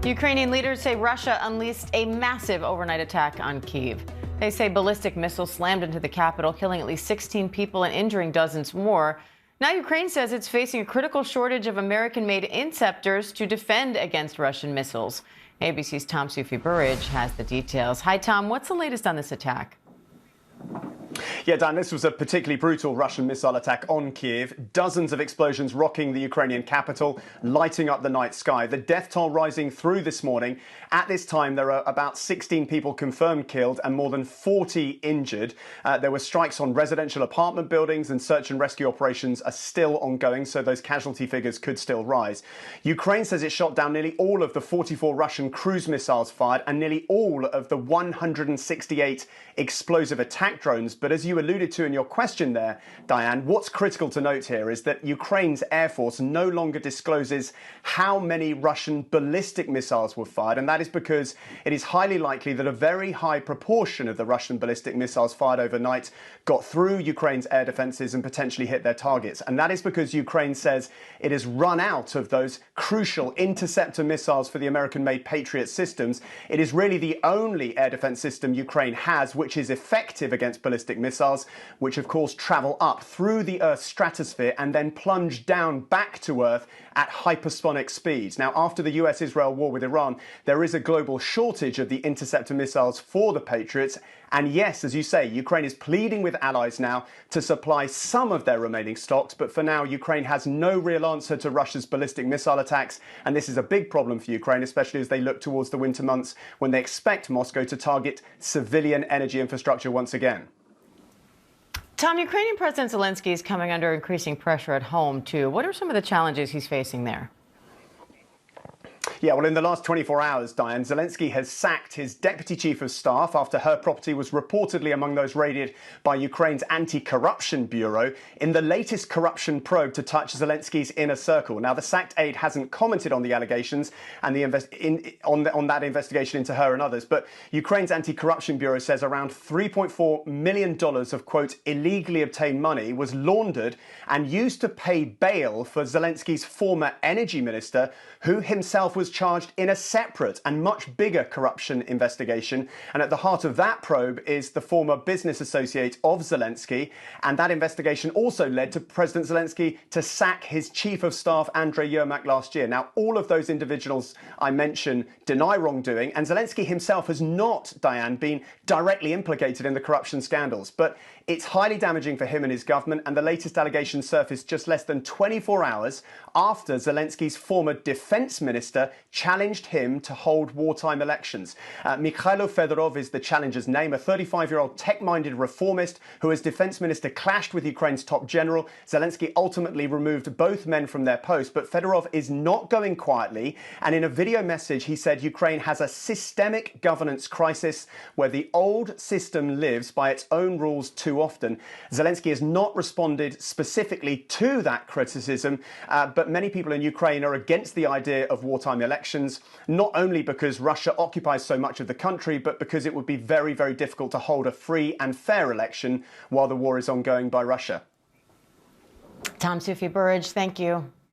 Ukrainian leaders say Russia unleashed a massive overnight attack on Kyiv. They say ballistic missiles slammed into the capital, killing at least 16 people and injuring dozens more. Now Ukraine says it's facing a critical shortage of American-made interceptors to defend against Russian missiles. ABC's Tom Sufi-Burridge has the details. Hi, Tom. What's the latest on this attack? Yeah, Dan, this was a particularly brutal Russian missile attack on Kyiv. Dozens of explosions rocking the Ukrainian capital, lighting up the night sky. The death toll rising through this morning. At this time, there are about 16 people confirmed killed and more than 40 injured. There were strikes on residential apartment buildings, and search and rescue operations are still ongoing, so those casualty figures could still rise. Ukraine says it shot down nearly all of the 44 Russian cruise missiles fired and nearly all of the 168 explosive attack drones. But as you alluded to in your question there, Diane, what's critical to note here is that Ukraine's Air Force no longer discloses how many Russian ballistic missiles were fired, and that is because it is highly likely that a very high proportion of the Russian ballistic missiles fired overnight got through Ukraine's air defenses and potentially hit their targets. And that is because Ukraine says it has run out of those crucial interceptor missiles for the American-made Patriot systems. It is really the only air defense system Ukraine has which is effective against ballistic missiles, which of course travel up through the Earth's stratosphere and then plunge down back to Earth at hypersonic speeds. Now, after the US-Israel war with Iran, there is a global shortage of the interceptor missiles for the Patriots. And yes, as you say, Ukraine is pleading with allies now to supply some of their remaining stocks. But for now, Ukraine has no real answer to Russia's ballistic missile attacks. And this is a big problem for Ukraine, especially as they look towards the winter months when they expect Moscow to target civilian energy infrastructure once again. Tom, Ukrainian President Zelenskyy is coming under increasing pressure at home, too. What are some of the challenges he's facing there? Yeah, well, in the last 24 hours, Diane, Zelenskyy has sacked his deputy chief of staff after her property was reportedly among those raided by Ukraine's anti-corruption bureau in the latest corruption probe to touch Zelenskyy's inner circle. Now, the sacked aide hasn't commented on the allegations and on that investigation into her and others, but Ukraine's anti-corruption bureau says around $3.4 million of, quote, illegally obtained money was laundered and used to pay bail for Zelenskyy's former energy minister, who himself was charged in a separate and much bigger corruption investigation. And at the heart of that probe is the former business associate of Zelenskyy. And that investigation also led to President Zelenskyy to sack his chief of staff, Andriy Yermak, last year. Now, all of those individuals I mentioned deny wrongdoing, and Zelenskyy himself has not, Diane, been directly implicated in the corruption scandals. But it's highly damaging for him and his government, and the latest allegations surfaced just less than 24 hours after Zelenskyy's former defense minister challenged him to hold wartime elections. Mikhailo Fedorov is the challenger's name, a 35-year-old tech-minded reformist who, as defense minister, clashed with Ukraine's top general. Zelenskyy ultimately removed both men from their posts, but Fedorov is not going quietly. And in a video message, he said Ukraine has a systemic governance crisis where the old system lives by its own rules too often. Zelenskyy has not responded specifically to that criticism, but many people in Ukraine are against the idea of wartime elections, not only because Russia occupies so much of the country, but because it would be very, very difficult to hold a free and fair election while the war is ongoing by Russia. Tom Sufi-Burridge, thank you.